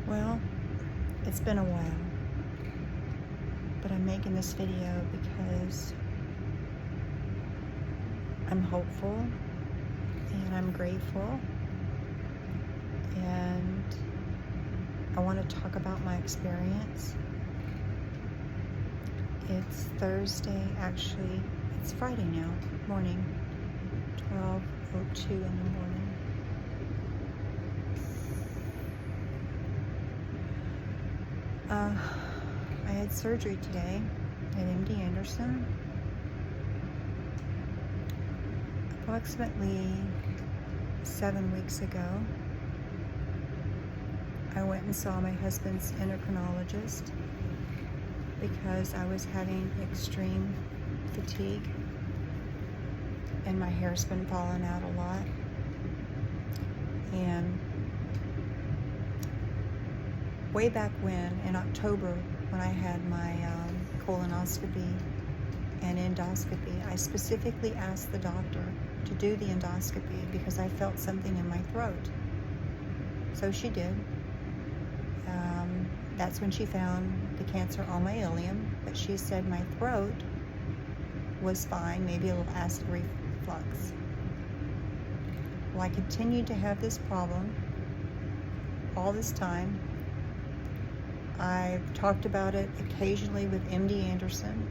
Well, it's been a while, but I'm making this video because I'm hopeful and I'm grateful, and I want to talk about my experience. It's Thursday, actually, it's Friday now, morning, 12:02 in the morning. I had surgery today at MD Anderson. Approximately 7 weeks ago, I went and saw my husband's endocrinologist because I was having extreme fatigue and my hair's been falling out a lot. And way back when, in October, when I had my colonoscopy and endoscopy, I specifically asked the doctor to do the endoscopy because I felt something in my throat. So she did. That's when she found the cancer on my ileum, but she said my throat was fine, maybe a little acid reflux. Well, I continued to have this problem all this time. I've talked about it occasionally with MD Anderson.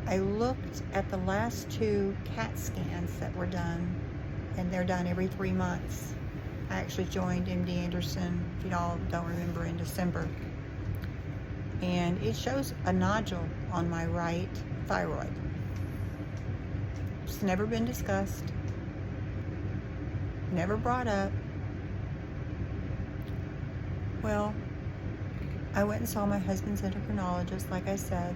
I looked at the last 2 CAT scans that were done, and they're done every 3 months. I actually joined MD Anderson, if you all don't remember, in December. And it shows a nodule on my right thyroid. It's never been discussed, never brought up. Well, I went and saw my husband's endocrinologist, like I said.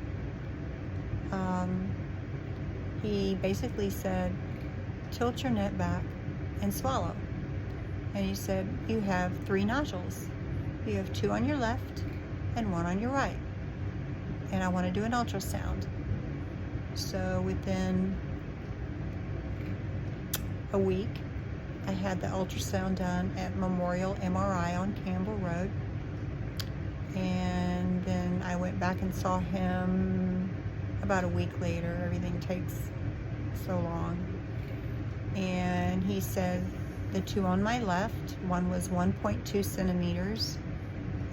He basically said, tilt your neck back and swallow. And he said, you have 3 nodules. You have 2 on your left and 1 on your right. And I want to do an ultrasound. So within a week, I had the ultrasound done at Memorial MRI on Campbell Road. And then I went back and saw him about a week later. Everything takes so long. And he said the 2 on my left, one was 1.2 centimeters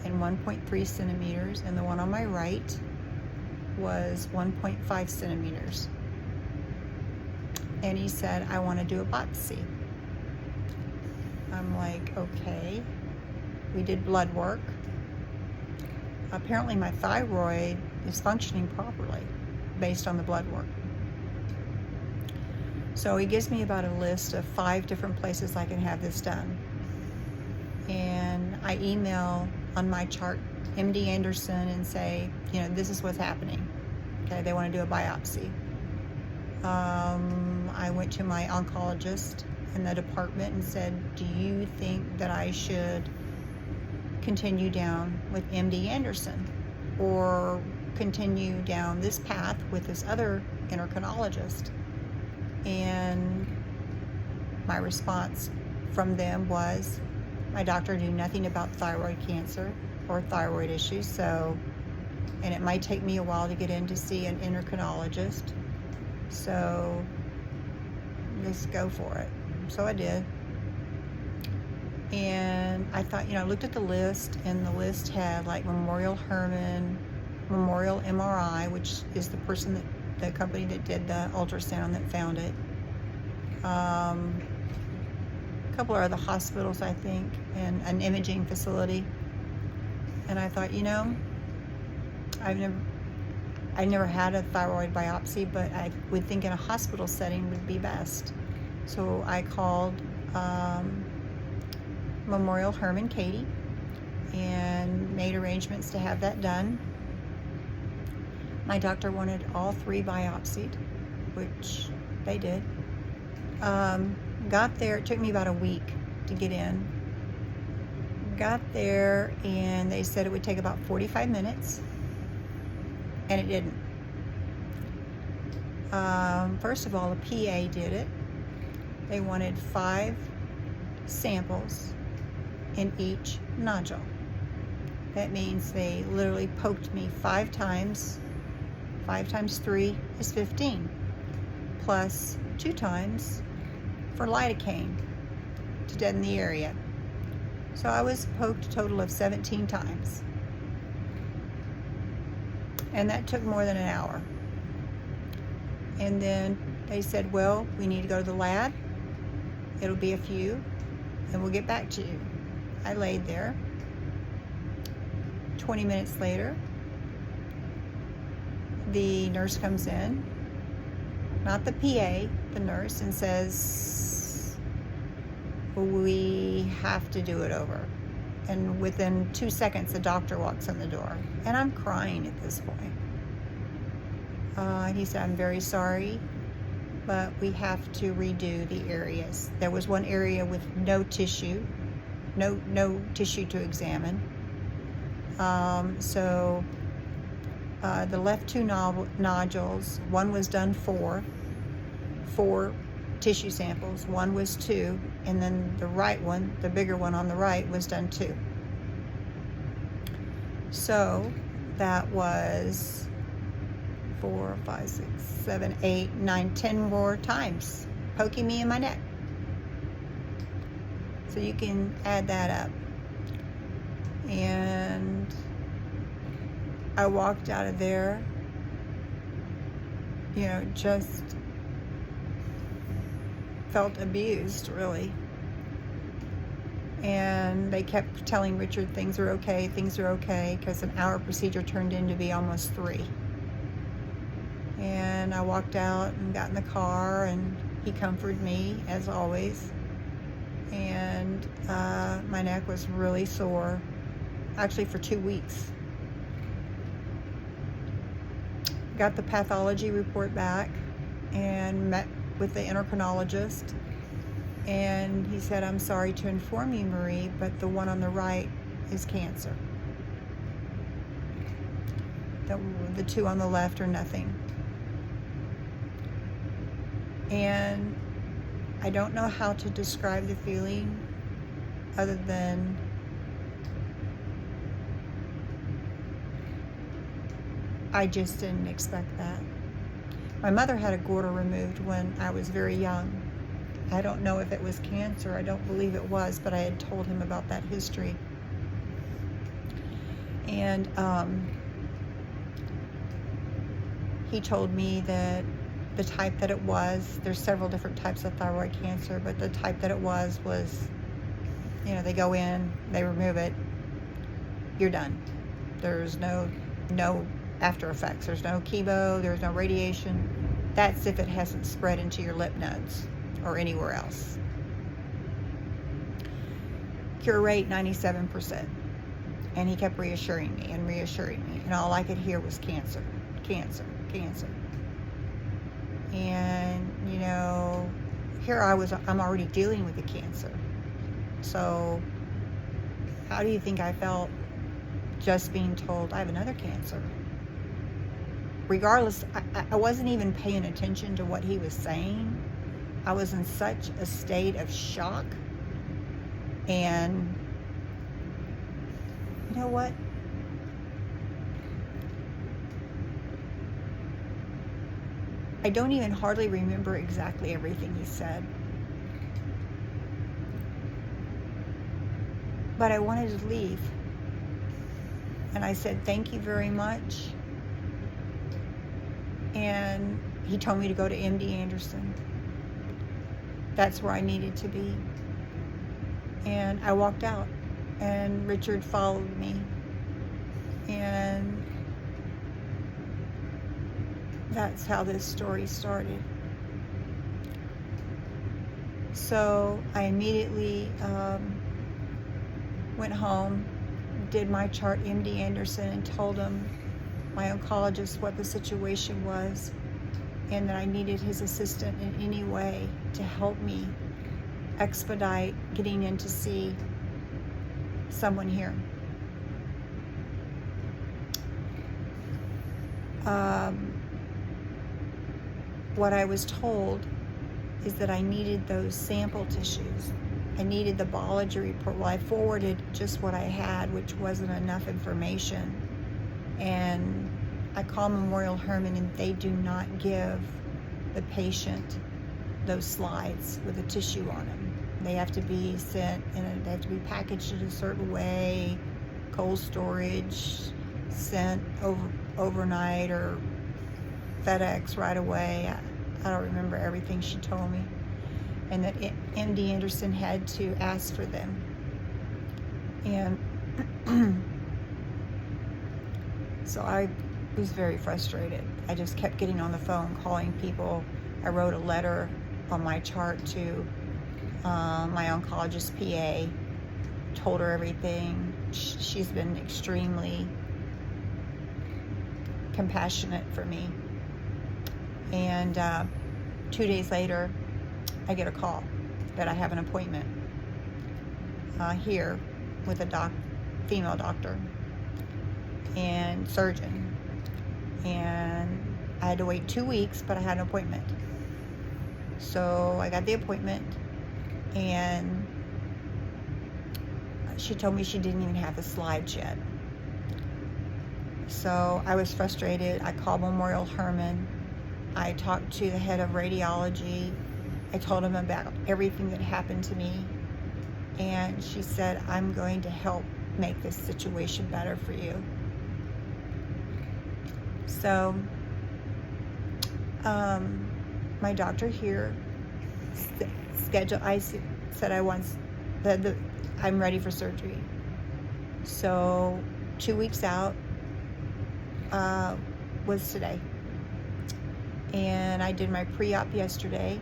and 1.3 centimeters, and the one on my right was 1.5 centimeters. And he said, I want to do a biopsy. I'm like, okay. We did blood work. Apparently my thyroid is functioning properly based on the blood work. So he gives me about a list of 5 different places I can have this done. And I email on my chart MD Anderson and say, this is what's happening. Okay, they want to do a biopsy. I went to my oncologist in the department and said, do you think that I should continue down with MD Anderson or continue down this path with this other endocrinologist? And my response from them was, my doctor knew nothing about thyroid cancer or thyroid issues, and it might take me a while to get in to see an endocrinologist, so just go for it. So I did. And I thought, I looked at the list, and the list had like Memorial Hermann, Memorial MRI, which is the company that did the ultrasound that found it. A couple of other hospitals, I think, and an imaging facility. And I thought, I never had a thyroid biopsy, but I would think in a hospital setting would be best. So I called Memorial Hermann Katy and made arrangements to have that done. My doctor wanted all 3 biopsied, which they did. Got there, it took me about a week to get in. Got there and they said it would take about 45 minutes, and it didn't. First of all, a PA did it. They wanted 5 samples in each nodule. That means they literally poked me 5 times. 5 times 3 is 15, plus 2 times for lidocaine to deaden the area. So I was poked a total of 17 times. And that took more than an hour. And then they said, well, we need to go to the lab. It'll be a few, and we'll get back to you. I laid there. 20 minutes later, the nurse comes in, not the PA, the nurse, and says, we have to do it over. And within 2 seconds, the doctor walks in the door. And I'm crying at this point. He said, I'm very sorry, but we have to redo the areas. There was one area with no tissue, no tissue to examine. So the left 2 nodules, one was done 4 tissue samples, one was 2, and then the right one, the bigger one on the right, was done 2. So that was 4, 5, 6, 7, 8, 9, 10 more times poking me in my neck. So you can add that up. And I walked out of there, just felt abused, really. And they kept telling Richard things are okay, because an hour procedure turned into be almost 3. And I walked out and got in the car, and he comforted me, as always. And my neck was really sore, actually for 2 weeks. Got the pathology report back and met with the endocrinologist, and he said, I'm sorry to inform you, Marie, but the one on the right is cancer. The 2 on the left are nothing. And I don't know how to describe the feeling other than I just didn't expect that. My mother had a goiter removed when I was very young. I don't know if it was cancer. I don't believe it was, but I had told him about that history. And he told me that the type that it was, there's several different types of thyroid cancer, but the type that it was, they go in, they remove it, you're done. There's no after effects. There's no chemo, there's no radiation. That's if it hasn't spread into your lymph nodes or anywhere else. Cure rate 97%. And he kept reassuring me, and all I could hear was cancer, cancer, cancer. And here I'm already dealing with the cancer. So how do you think I felt just being told I have another cancer? Regardless, I wasn't even paying attention to what he was saying. I was in such a state of shock. And you know what? I don't even hardly remember exactly everything he said. But I wanted to leave. And I said, thank you very much. And he told me to go to MD Anderson. That's where I needed to be. And I walked out, and Richard followed me. And that's how this story started. So I immediately went home, did my chart MD Anderson, and told him, my oncologist, what the situation was, and that I needed his assistance in any way to help me expedite getting in to see someone here. What I was told is that I needed those sample tissues I needed the biology report. Well, I forwarded just what I had, which wasn't enough information. And I called Memorial Hermann, and they do not give the patient those slides with the tissue on them. They have to be sent, and they have to be packaged in a certain way, cold storage, sent overnight or FedEx right away. I don't remember everything she told me. And that MD Anderson had to ask for them. And so I was very frustrated. I just kept getting on the phone, calling people. I wrote a letter on my chart to my oncologist PA, told her everything. She's been extremely compassionate for me. And 2 days later, I get a call that I have an appointment here with a female doctor and surgeon. And I had to wait 2 weeks, but I had an appointment. So I got the appointment, and she told me she didn't even have the slides yet. So I was frustrated. I called Memorial Hermann. I talked to the head of radiology. I told him about everything that happened to me. And she said, I'm going to help make this situation better for you. So my doctor here scheduled, I said I'm ready for surgery. So 2 weeks out was today. And I did my pre-op yesterday,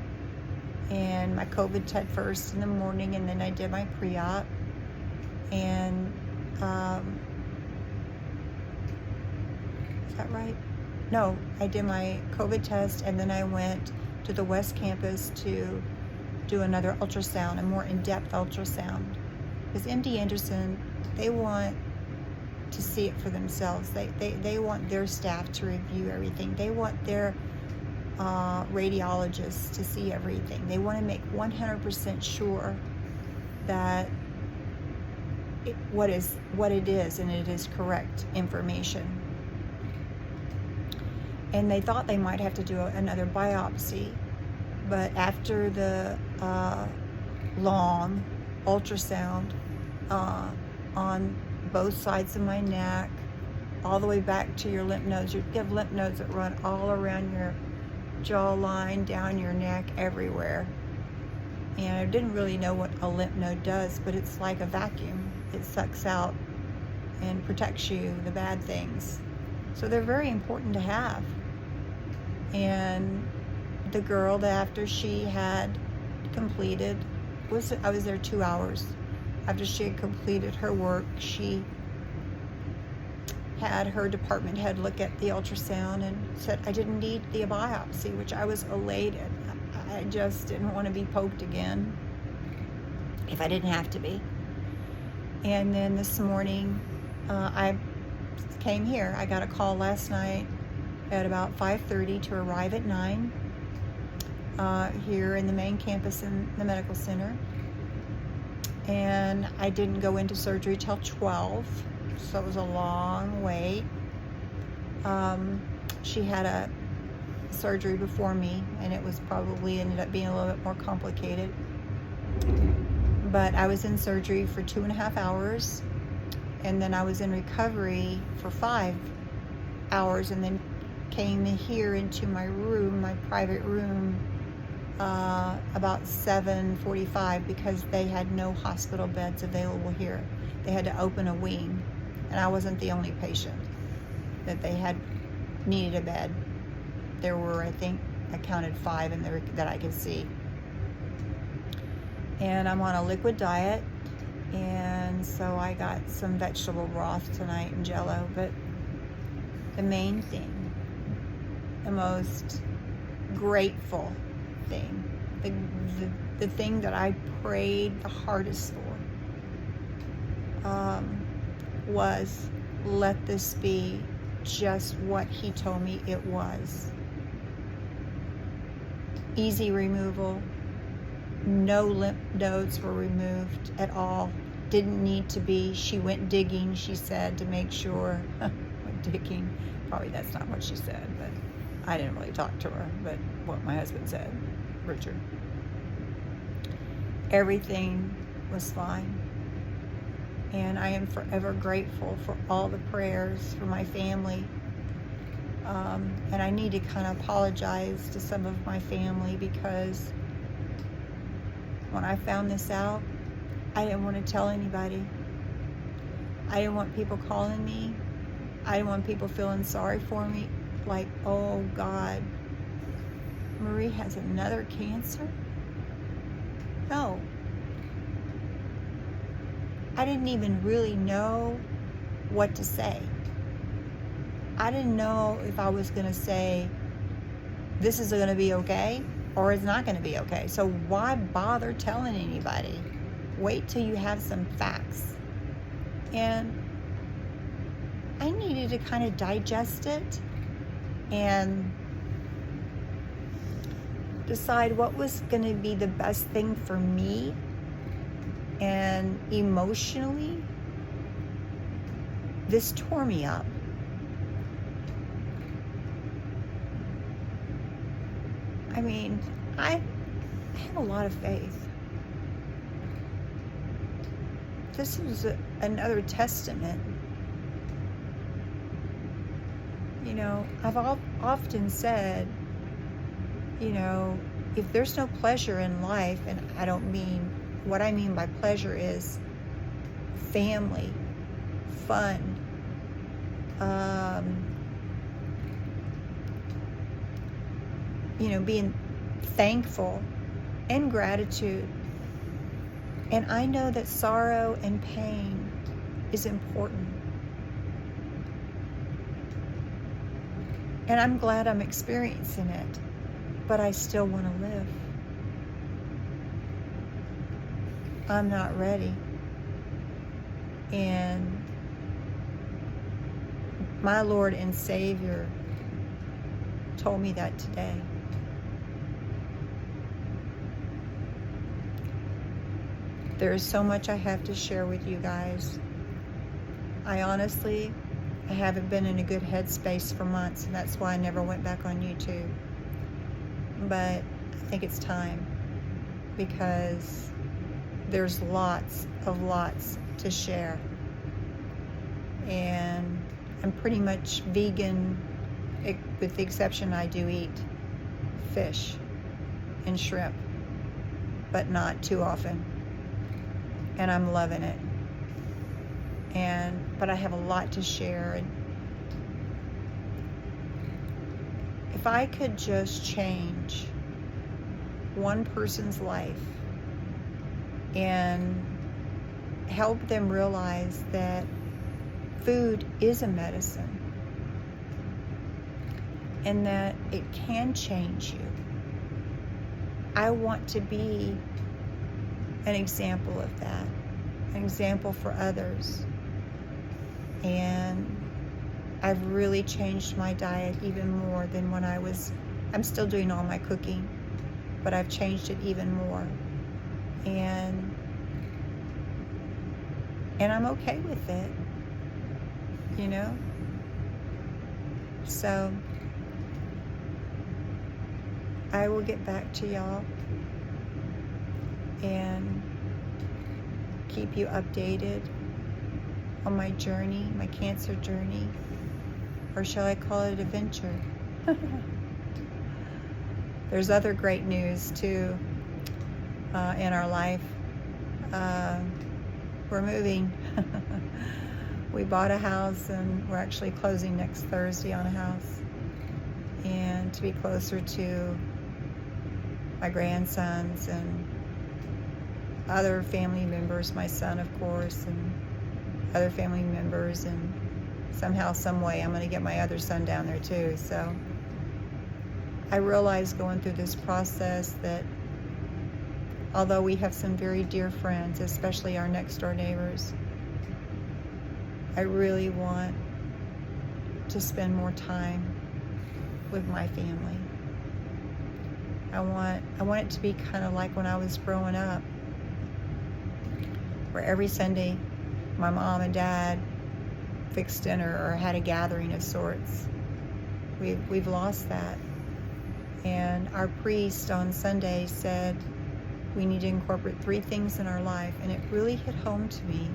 and my COVID test first in the morning, and then I did my pre-op. And is that right? No, I did my COVID test, and then I went to the West Campus to do another ultrasound, a more in-depth ultrasound. Because MD Anderson, they want to see it for themselves. They want their staff to review everything. They want their radiologists to see everything. They want to make 100% sure that what it is, and it is correct information. And they thought they might have to do another biopsy, but after the long ultrasound on both sides of my neck, all the way back to your lymph nodes, you have lymph nodes that run all around your jawline, down your neck, everywhere. And I didn't really know what a lymph node does, but it's like a vacuum. It sucks out and protects you, the bad things. So they're very important to have. And the girl, that after she had completed, I was there 2 hours. After she had completed her work, she had her department head look at the ultrasound and said I didn't need the biopsy, which I was elated. I just didn't want to be poked again if I didn't have to be. And then this morning, I came here. I got a call last night at about 5:30 to arrive at 9 here in the main campus in the medical center. And I didn't go into surgery till 12, so it was a long wait. She had a surgery before me, and it was probably ended up being a little bit more complicated. But I was in surgery for 2.5 hours, and then I was in recovery for 5 hours, and then came here into my room, my private room, about 7:45, because they had no hospital beds available here. They had to open a wing, and I wasn't the only patient that they had needed a bed. There were, I think, I counted 5 in there that I could see. And I'm on a liquid diet, and so I got some vegetable broth tonight and Jell-O. But the main thing, the most grateful thing, the thing that I prayed the hardest for, was let this be just what he told me it was. Easy removal, No lymph nodes were removed at all. Didn't need to be. She went digging, she said, to make sure. Went digging. Probably that's not what she said, but I didn't really talk to her, but what my husband said, Richard. Everything was fine. And I am forever grateful for all the prayers for my family. And I need to kind of apologize to some of my family, because when I found this out, I didn't want to tell anybody. I didn't want people calling me. I didn't want people feeling sorry for me. Like, oh God, Marie has another cancer? No. I didn't even really know what to say. I didn't know if I was going to say, this is going to be okay, or it's not going to be okay. So why bother telling anybody? Wait till you have some facts. And I needed to kind of digest it and decide what was going to be the best thing for me. And emotionally, this tore me up. I mean, I have a lot of faith. This is another testament. You know, I've often said, you know, if there's no pleasure in life, and I don't mean, what I mean by pleasure is family, fun, you know, being thankful and gratitude. And I know that sorrow and pain is important. And I'm glad I'm experiencing it, but I still want to live. I'm not ready. And my Lord and Savior told me that today. There is so much I have to share with you guys. I haven't been in a good headspace for months, and that's why I never went back on YouTube. But I think it's time, because there's lots to share. And I'm pretty much vegan, with the exception I do eat fish and shrimp, but not too often. And I'm loving it. But I have a lot to share. And if I could just change one person's life and help them realize that food is a medicine and that it can change you, I want to be an example of that, an example for others. And I've really changed my diet even more than when I'm still doing all my cooking, but I've changed it even more. And I'm okay with it, you know? So I will get back to y'all and keep you updated on my journey, my cancer journey, or shall I call it adventure? There's other great news too in our life. We're moving. We bought a house, and we're actually closing next Thursday on a house, and to be closer to my grandsons and other family members, my son of course, and other family members, and somehow, some way, I'm going to get my other son down there too. So I realized going through this process that although we have some very dear friends, especially our next door neighbors, I really want to spend more time with my family. I want it to be kind of like when I was growing up, where every Sunday my mom and dad fixed dinner or had a gathering of sorts. We've lost that. And our priest on Sunday said we need to incorporate 3 things in our life, and it really hit home to me.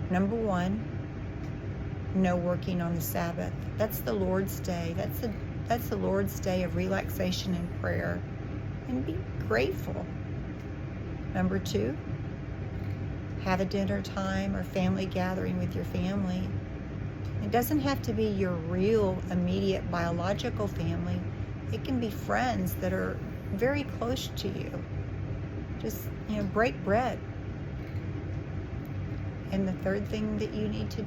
Number 1, no working on the Sabbath. That's the Lord's Day. That's the Lord's Day of relaxation and prayer, and be grateful. Number 2, have a dinner time or family gathering with your family. It doesn't have to be your real, immediate, biological family. It can be friends that are very close to you. Just, break bread. And the 3rd thing that you need to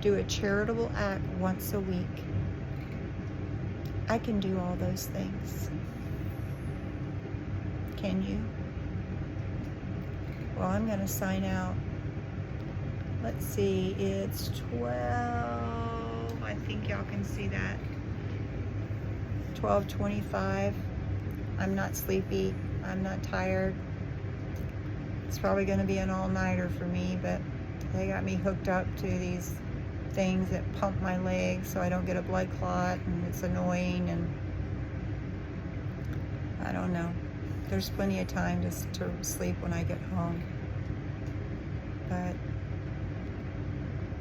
do a charitable act once a week. I can do all those things. Can you? Well, I'm going to sign out. Let's see, it's 12. I think y'all can see that. 12:25. I'm not sleepy. I'm not tired. It's probably going to be an all-nighter for me, but they got me hooked up to these things that pump my legs so I don't get a blood clot, and it's annoying, and I don't know. There's plenty of time just to sleep when I get home. But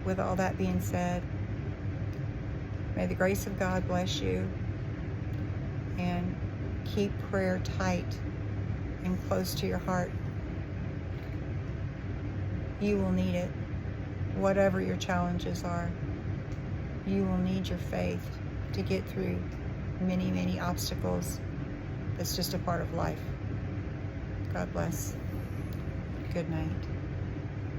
with all that being said, may the grace of God bless you, and keep prayer tight and close to your heart. You will need it. Whatever your challenges are, you will need your faith to get through many, many obstacles. That's just a part of life. God bless. Good night.